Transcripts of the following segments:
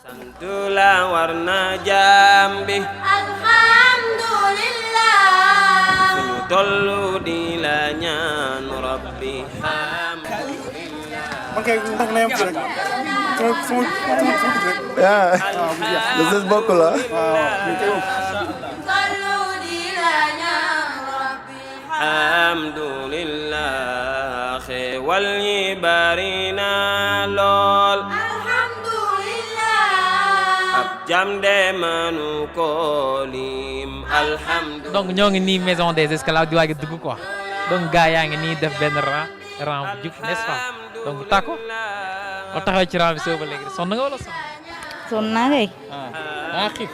Santula warna jambi alhamdulillah suñu tollu di la ñaan rabbi alhamdulillah okay ndax na yam ci rek Ya, das ist Bokula. tollu di la ñaan rabbi alhamdulillah xewal yi bari na lool jam de manu ko lim alhamdulillah. Donc ñoo ngi nii maison des esclaves di waaj a dugg quoi donc gars yaa ngi nii def benn rang bu jub n'est-ce pas donc tako o taxaw ci rang bi soo ba léegi sonn nga wala sonn. sonn naa kay. xiif.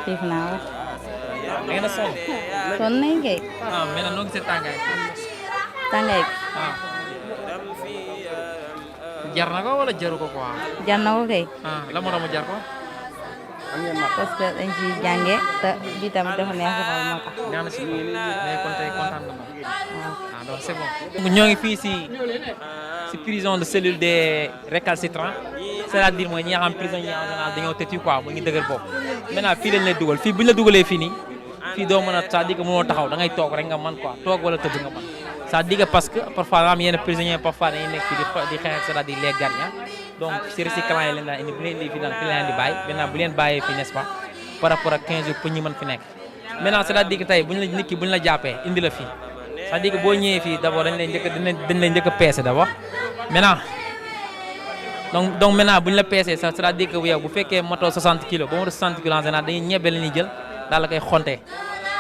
xiif naa wa. da ngeen a sonn. sonn nañ kay. mais nag noo gisee tàngaay bi. tàngaay bi. jar na ko wala jaru ko quoi. jar na ko kay. la moo tax mu jar ko. parce que dañ ciy jànge te bi tamit dafa neex a xool moo tax. neex na si mais kon tey kontaan nga moom. donc c'est bon. donc ñoo ngi fii si prison de cellule des récalcitrants c'est-à-dire mooy ñi nga xam prisonniers en général dañoo têtu quoi mu ngi dëgër bopp. maintenant fii lañ lay dugal fii bu ñu la dugalee fii nii fii doo mën a c'est-à-dire que mënoo taxaw da ngay toog rek nga mën quoi toog wala tëdd nga mën c'est-à-dire que parce que parfois am yenn prisonniers parfois dañuy nekk fii di xeex ak c'est-à-dire les gardiens donc si recyclant yi leen daan indi bu leen indi fii daan fi leen di bàyyi maintenant bu leen bàyyee fii n'est-ce pas par rapport ak 15 jours pour ñi mën fi nekk maintenant c'est-à-dire que tey buñu la nit ki buñu la jàppee indi la fii c'est-à-dire que boo ñëwee fii d'abord dañ lay njëkk a peese d'abord maintenant donc maintenant buñu la peesee c'est-à-dire que yow bu fekkee motoo 60 kilos ba motoo 60 kilos en général dañuy ñebe la ñuy jël daal la koy xontee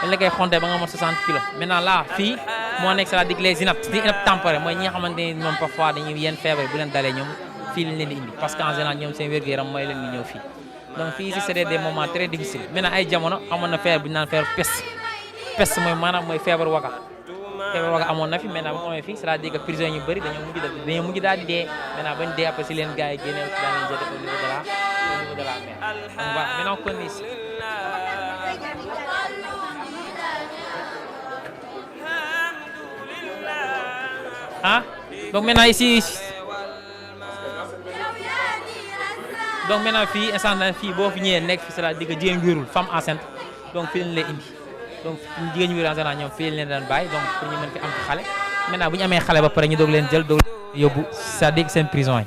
dañ la koy xontee ba nga mot 60 kilos maintenant là fii moo nekk c'est-à-dire que les inaptes temporaires mooy ñi nga xamante ni moom parfois dañuy yenn feebar bu leen dalee ñoom fii lañ leen di indi parce que en général ñoom seen wér-gu-yaram mooy leen di ñëw fii donc fii ici c'était des moments très difficiles maintenant ay jamono amoon na feebar bu ñu naan feebar peste mooy maanaam mooy feebar waga amoon na fi maintenant bu mu amee fii c'est-à-dire que prisonniers yu bëri dañoo mujj daal di dee maintenant bañ dee après si leen gars yi génne ci daan leen jël au niveau de la mer donc voilà maintenant kon ici donc maintenant ici donc maintenant fii instant fii boo fi ñëwee nekk fi c'est-à-dire que jigéen wérul femme enceinte donc fii lañ lay indi donc jigéen ñu wérul en général ñoom fii lañ leen daan bàyyi donc pour ñu mën fi am fi xale maintenant bu ñu amee xale ba pare ñu doog leen jël doog yóbbu c'est-à-dire que seen prison yi.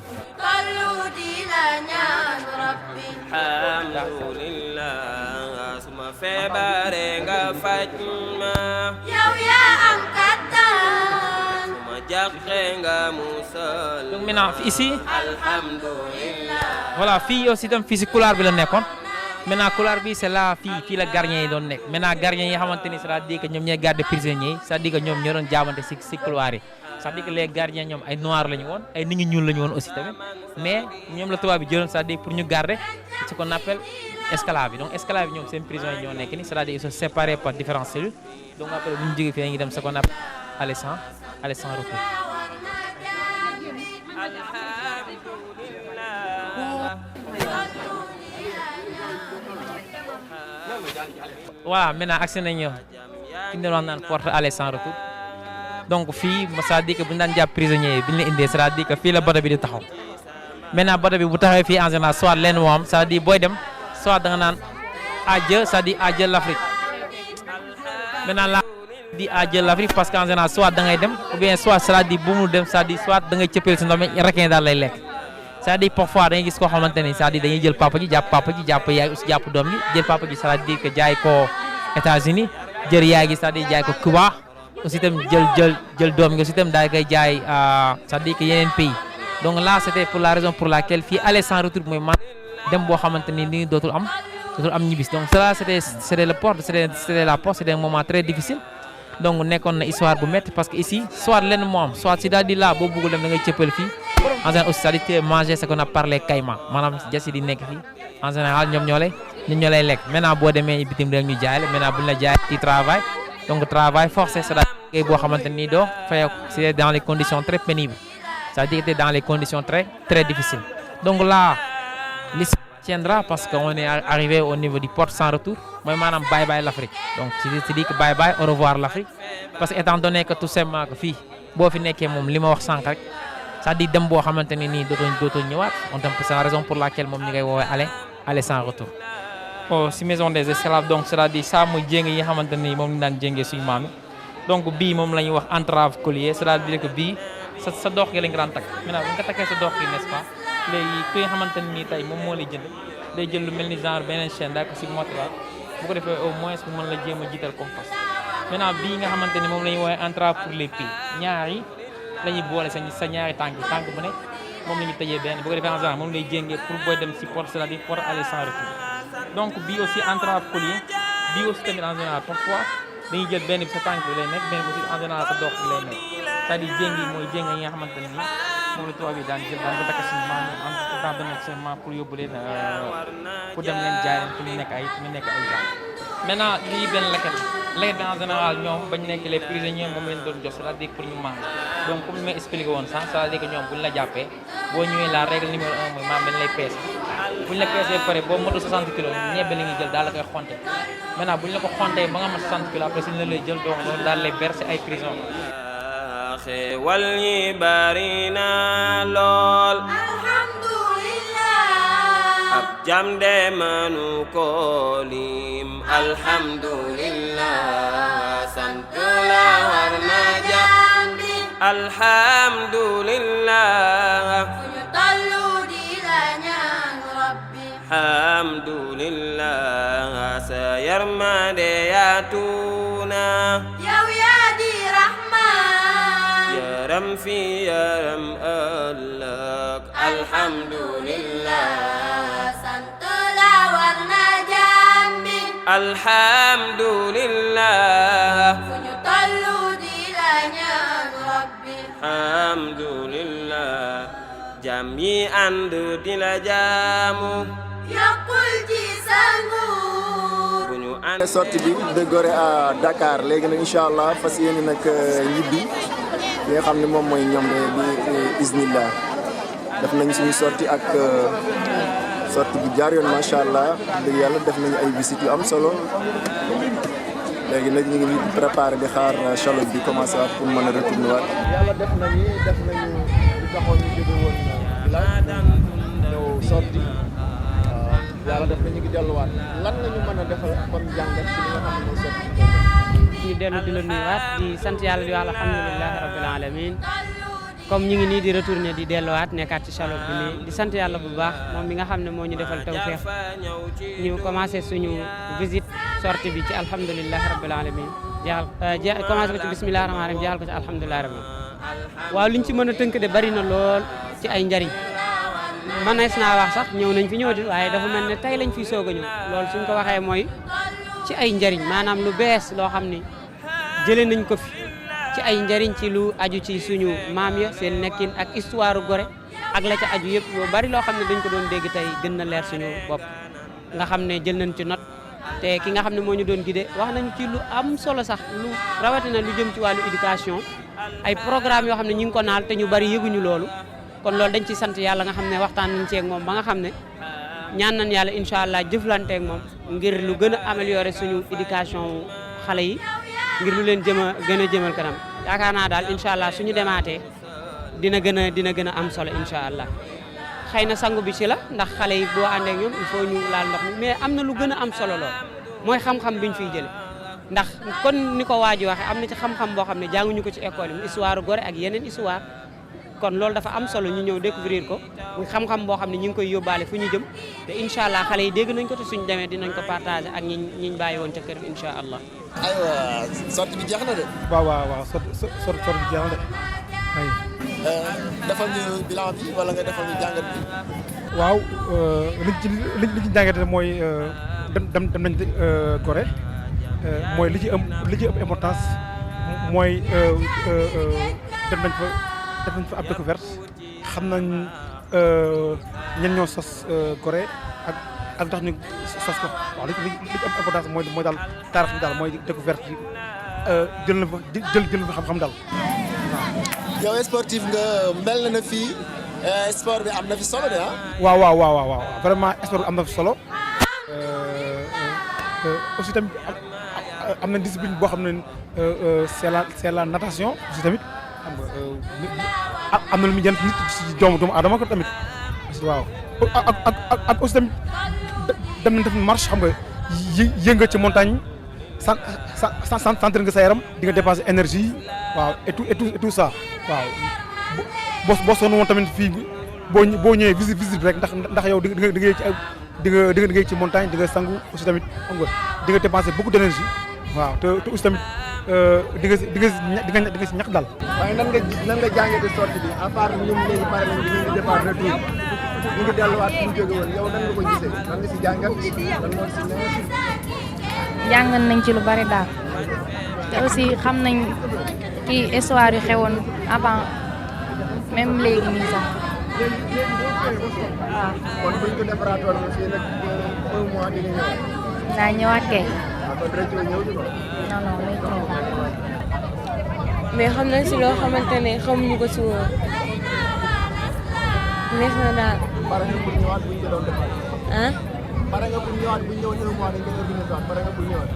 alhamdulillah suma feebare nga faj ma yow yaa am kattan suma jàqe nga musal donc maintenant ici alhamdulillah voilà fii aussi tam fii si couloir bi la nekkoon maintenant couloir bi c'est là fii la gardien yi doon nekk maintenant gardien yi xamante ni c'est-à-dire que ñoom ñooy garder prisonniers yi c'est-à-dire que ñoom ñoo doon jaabante si couloir yi c'est-à-dire que les gardiens ñoom ay noirs la ñu woon ay nit ñu ñuul la ñu woon aussi tamit mais ñoom la tubaab bi jëloon c'est-à-dire pour ñu garder ce qu'on appelle esclave bi donc esclave bi ñoom seen prison yi ñoo nekk ni c'est-à-dire ils sont séparés par différentes cellules donc après bu ñu jógee fii dañuy dem ce qu'on appelle aller sans retour. voilà maintenant accès nañu fi ñu doon wax naan porte aller sans retour donc fii c'est-à-dire que bu ñu daan jàpp prisonniers yi bi ñu la indee c'est-à-dire que fii la bato bi di taxaw maintenant bato bi bu taxawee fii en général soit leen moo am c'est-à-dire booy dem soit da nga naan adieu c'est-à-dire adieu l'Afrique maintenant la di adieu l'Afrique parce que en général soit da ngay dem ou bien soit c'est-à-dire bu mu dem c'est-à-dire soit da ngay cëppeel si ndox mi requin daal lay lekk c'est-à-dire parfois da ngay gis koo xamante ni c'est-à-dire dañuy jël papa ji jàpp yaay aussi jàpp doom ji jël papa ji c'est-à-dire que jaay ko États-Unis jël yaay gi c'est-à-dire jaay ko Cuba aussi itam jël doom gi aussi itam daal koy jaay c'est-à-dire que yeneen pays donc là c'était pour la raison pour laquelle fii aller sans retour mooy man dem boo xamante ni nii dootul am ñibis donc cela c'était le port c'était la porte c'était un moment très difficile donc nekkoon na histoire bu métti parce que ici soit lenn moo am soit c'est-à-dire là boo bëggul dem da ngay cëppal fii en général aussi c'est-à-dire manger ce qu'on a parlé caïman maanaam jasi di nekk fii en général ñoom ñoo lay lekk maintenant boo demee bitim réew ñu jaay la maintenant buñ la jaay ci travail donc travail forcé c'est-à-dire boo xamante ni doo fay c'est dans les conditions très pénibles c'est-à-dire que dans les conditions très très difficiles donc là l'histoire tiendra parce qu'on est arrivé au niveau du port sans retour mooy maanaam bye bye l'Afrique donc c'est-à-dire que bye bye au revoir l'Afrique parce que étant donné que tout simplement que fii boo fi nekkee moom li ma wax sànq rek c'est-à-dire dem boo xamante ne nii dootoo ñëwaat on tam c'est la raison pour laquelle moom ñu ngay woowee aller sans retour. si maison des esclaves donc c'est-à-dire ça mooy jéng yi nga xamante ne nii moom ñu daan jéngee suñu maam yi donc bii moom la ñuy wax entrave collier c'est-à-dire que bii sa dox gi lañ ko daan takk maintenant bu nga takkee sa dox gi n'est-ce pas léegi ki nga xamante ne nii tey moom moo lay jënd day jël lu mel ni genre beneen chaîne daa ko si mottala bu ko defee au moins mu mën la jéem a jiital comme fas maintenant bii nga xamante ni moom la ñuy woowee entrave pour les pieds ñaari la ñuy boole sa ñaari tànk bu nekk moom la ñuy tëjee benn bu ko defee en général moom lay jéngee pour booy dem si porte c'est-à-dire porte aller sans retour donc bii aussi entrave collier bii aussi tamit en général parfois dañuy jël benn bi sa tànk bi lay nekk benn bi aussi en général sa dox bi lay nekk c'est-à-dire jéng yi mooy jéng yi nga xamante ne nii moom la tubaab yi daan jël daan ko takk suñu maam en temps de seulement pour yóbbu leen pour dem leen jaay leen pour ñu nekk ay jaam maintenant lii benn leket bi en général ñoom bañ nekk les prisonniers moom leen doon jox c'est-à-dire pour ñu maam donc comme ni may expliqué woon sànq c'est-à-dire que ñoom buñ la jàppee boo ñëwee la règle numéro 1 mooy maam dañ lay peese buñ la peesee pare boo motul 60 kilos ñebe la ñuy jël daal la koy xonte maintenant buñ la ko xontee ba nga mat 60 kilos après suñ la lay jël donc loolu daal lay verser ay prison xewal ñi bari na lool alhamdulillah ab jam de manu ko lim alhamdulillah sant la war na jambi alhamdulillah fu ñu tollu di la ñaan rabbi alhamdulillah sa yarmande yaatuna yow yaa di rahman yaram fi yaram ëllëg alhamdulillah sant la war na jambi alhamdulillah fu ñu tollu di la ñaan rabbi alhamdulillah jam yi ànd di la jaamu yokkul ci sa nguur bu ñu ànd sortie bi de Gorée à Dakar léegi nag incha allah fas yéene nag ñibbi li nga xam ne moom mooy Ñombe bi isnillah def nañ suñu sortie ak sortie bi jaar yoon macha allah dëgg yàlla def nañu ay visites yu am solo léegi nag ñu ngi nii di préparé di xaar Chalot bi commencé waat pour mën a retourner waat. yàlla def nañu li taxoon ñu jóge woon village ñëw sortie yàlla def na ñu ngi delluwaat lan la ñu mën a defal kon jàngat ci li nga xam ne mooy sortie ñu dellu di la nuyuwaat di sant yàlla di wax alhamdulilahi rabbil alamin comme ñu ngi nii di retourné di delluwaat nekkaat ci Chalot bi nii di sant yàlla bu baax moom mi nga xam ne moo ñu defal tawfeex ñu commencé suñu visite sortie bi ci alhamdulilahi rabbil alamin jeexal commencé ko ci bismillahi rahmaani rahim jeexal ko ci alhamdulilahi rabbil waaw liñ ci mën a tënk de bari na lool ci ay njariñ mënees naa wax sax ñëw nañ fi ñëw di waaye dafa mel ne tey lañ fi soog a ñëw loolu suñ ko waxee mooy ci ay njariñ maanaam lu bees loo xam ni jëlee nañ ko fi ci ay njariñ ci lu aju ci suñu maam ya seen nekkin ak histoire Gorée ak la ca aju yëpp lu bari loo xam ne dañ ko doon dégg tey gën na leer suñu bopp nga xam ne jël nañ ci note te ki nga xam ne moo ñu doon guidé wax nañ ci lu am solo sax lu rawatina lu jëm ci wàllu éducation ay programme yoo xam ne ñi ngi ko naal te ñu bari yëguñu loolu kon loolu dañ ci sant yàlla nga xam ne waxtaan nañ ceeg moom ba nga xam ne ñaan nañ yàlla incha allah jëflanteeg moom ngir lu gën a améliorer suñu éducation xale yi ngir lu leen gën a jëmal kanam yaakaar naa daal incha allah suñu demaatee dina gën a am solo incha allah xëy na sangu bi ci la ndax xale yi boo àndee ak ñoom il faut ñu laal ndox mi mais am na lu gën a am solo lool mooy xam-xam biñ fiy jële ndax kon ni ko waa ji waxee am na ci xam-xam boo xam ne jànguñu ko ci école yi histoire Gorée ak yeneen histoire kon loolu dafa am solo ñu ñëw découvrir ko muy xam-xam boo xam ne ñu ngi koy yóbbaale fu ñu jëm te incha allah xale yi dégg nañ ko te suñu demee dinañ ko partager ak ñiñ bàyyi woon ca kër gi incha allah. aywa sortie bi jeex na de. waaw sortie bi jeex na de ay. defal ñu bilan bi wala nga defal ñu jàngat bi. waaw li ci jàngat mooy dem nañ Gorée mooy li ci ëpp importance mooy dem nañ fa. def nañ fa ab découverte xam nañ ñan ñoo sos Gorée ak tax ñu sos ko waaw li am importance mooy daal taarix bi daal mooy découverte bi jël na fa xam-xam daal yow sportif nga mel na fii sport bi am na fi solo de ah. waaw vraiment sport bi am na fi solo aussi tamit am na discipline boo xam ne c'est la natation aussi tamit xam nga am na lu muy jënd nit ci doomu aadama ko tamit waaw ak aussi tamit dem nañ def marche xam nga yënga ci montagne sentir nga sa yaram di nga dépenser énergie waaw et tout ça waaw boo sonn woon tamit fii boo ñëwee visite rek ndax yow di nga ci montagne di nga sangu aussi tamit xam nga di nga dépenser beaucoup d'énergie waaw te aussi tamit di nga si ñax daal. waaye nan nga jàngee sortie bi à part ñun léegi pare nañ ñu ngi départ retour ñu ngi delluwaat fu ñu jóge woon yow nan nga ko gisee nan nga si jàngat lan moo si neex. jàngal nañ ci lu bari daal te aussi xam nañ kii histoire yu xewoon avant même léegi nii sax waaw. kon buñ ko defaraatoon fii nag 1 mois di nga ñëw. naa ñëwaat kay. waaw kon rëcc ñëw di ko. non non rëcc mais xam nañ si loo xamante ne xamuñu ko si woon neex na daal. pare nga pour ñëwaat buñ ko doon defar. ah. pare nga pour ñëwaat buñ ñëwoon 1 mois dañ koy organiser waat pare nga pour ñëwaat.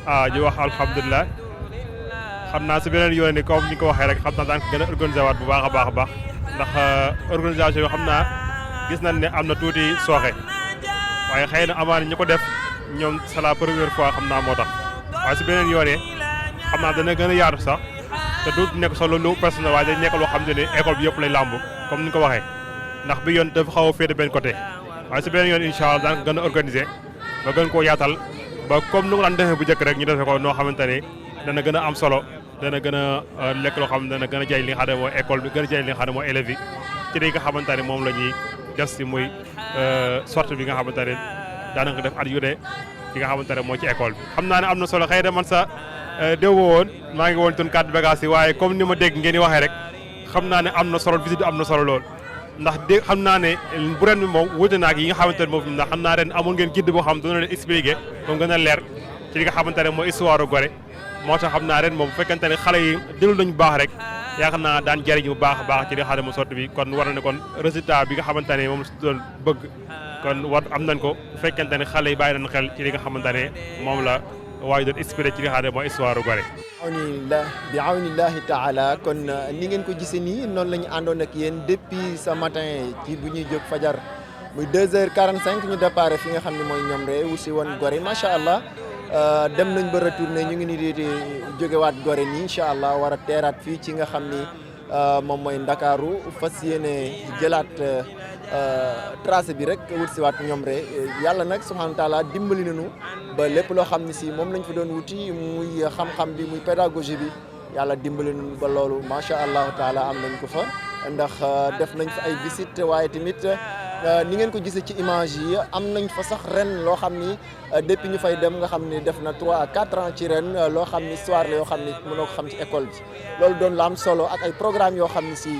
waaw. di wax alhamdulilah xam naa si beneen yoon ni comme ni ko waxee rek xam naa daan ko gën a organiser waat bu baax a baax ndax organisation yoo xam naa gis nañ ne am na tuuti sooxe waaye xëy na amaana ñi ko def ñoom c'est la première fois xam naa moo tax waaye si beneen yoon xam naa dana gën a yaatu sax te du nekk solo lu personnel waaye day nekk loo xam ne école bi yëpp lay làmb comme ni ko waxee ndax bi yoon dafa xaw a féete benn côté waaye si beneen yoon incha allah daan ko gën a organiser ba gën koo yaatal ba comme nu ko daan defee bu njëkk rek ñu defee ko noo xamante ne dana gën a am solo dana gën a lekk loo xam ne dana gën a jëriñ li nga xam ne mooy école bi gën a jëriñ li nga xam ne mooy élèves yi ci li nga xamante ne moom la ñuy def si muy sortie bi nga xamante ne daanaka ko def at yu ne ki nga xamante ne moo ci école bi. xam naa ne am na solo xëy na man sa déw woon maa ngi woon tun carte bagage yi waaye comme ni ma dégg ngeen di waxee rek xam naa ne am na solo visite bi am na solo lool ndax dégg xam naa ne bu ren bi moom wuute na ak yi nga xamante ne moom ndax xam naa ren amoon ngeen guide boo xam dina leen expliquer moom gën a leer ci li nga xamante ne mooy histoire Gorée moo tax xam naa ren moom bu fekkente ne xale yi déglu nañu baax rek yaakaar naa daan jëriñ bu baax a baax ci li nga xam ne mu sotti bi kon war na ne kon résultat bi nga xamante ne moom la doon bëgg kon war am nañ ko bu fekkente ne xale yi bàyyi nañ xel ci li nga xamante ne moom la waaye doon inspiré ci li nga xam ne mooy histoire Gorée. bi awnillahi taala kon ni ngeen ko gisee nii noonu la ñu àndoon ak yéen depuis ce matin ci bu ñuy jóg fajar muy 2h45 ñu départ fi nga xam ne mooy ñoom rek wusi woon Gorée macha allah dem nañ ba retourné ñu ngi nii di jógewaat Gorée nii incha allah war a teeraat fii ci nga xam ni moom mooy Ndakaaru fas yéene jëlaat tracé bi rek wut si waat ñoom rek yàlla nag subhanahu wa taala dimbali nañu ba lépp loo xam ne si moom lañ fi doon wuti muy xam-xam bi muy pédagogie bi yàlla dimbali nañu ba loolu macha allahu taala am nañ ko fa ndax def nañ fa ay visite waaye tamit ni ngeen ko gisee ci image yi am nañ fa sax ren loo xam ni depuis ñu fay dem nga xam ni def na 3 à 4 ans ci ren loo xam ni histoire la yoo xam ni mënoo ko xam ci école bi loolu doon la am solo ak ay programme yoo xam ni si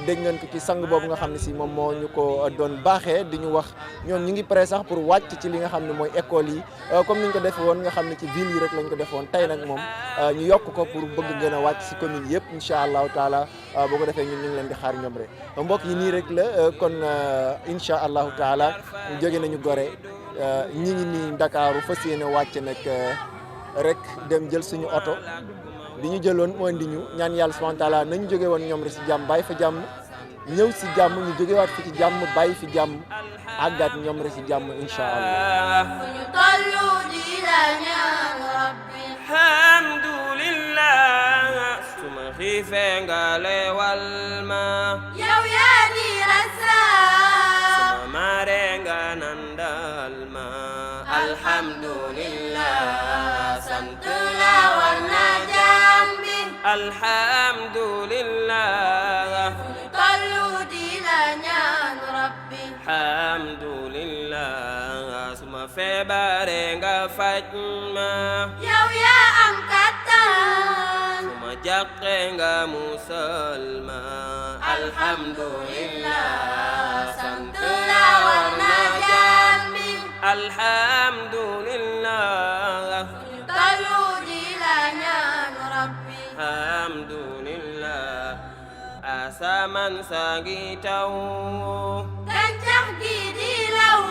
dégg ngeen ko ci sang boobu nga xam ne si moom moo ñu ko doon baaxee di ñu wax ñoom ñu ngi prêt sax pour wàcc ci li nga xam ne mooy école yi comme ni ñu ko defee woon nga xam ne ci ville yi rek lañ ko defee woon tey nag moom ñu yokk ko pour bëgg gën a wàcc si commune yëpp incha allahu taala boo ko defee ñun ñu ngi leen di xaar ñoom rek mbokk yi nii rek la kon incha allahu taala jóge nañu Gorée ñi ngi nii Ndakaaru fas yéene wàcc nag rek dem jël suñu oto bi ñu jëloon moo indi ñu ñaan yàlla subhanahu wa taala nañu jóge woon ñoom rek si jàmm bàyyi fa jàmm ñëw si jàmm ñu jógewaat fi ci jàmm bàyyi fi jàmm àggaat ñoom rek si jàmm incha allah ñu tollu di la ñaan rabbi alhamdulillah suma xiifee nga leewal ma yow yaa di rasaaq suma maree nga nandal ma alhamdulillah sant la war na jambi alhamdulillah tollu di la ñaan rabbi alhamdulillah suma feebare nga faj ma yow yaa am kattan suma jàqe nga musal ma alhamdulillah sant la war na jambi alhamdulillah tollu di la ñaan rabbi alhamdulillah asaman sangi taw gàncax gi di law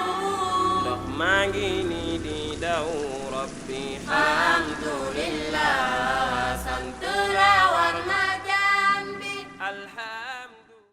ndox maa ngi nii di daw rabbi alhamdulillah sant la war na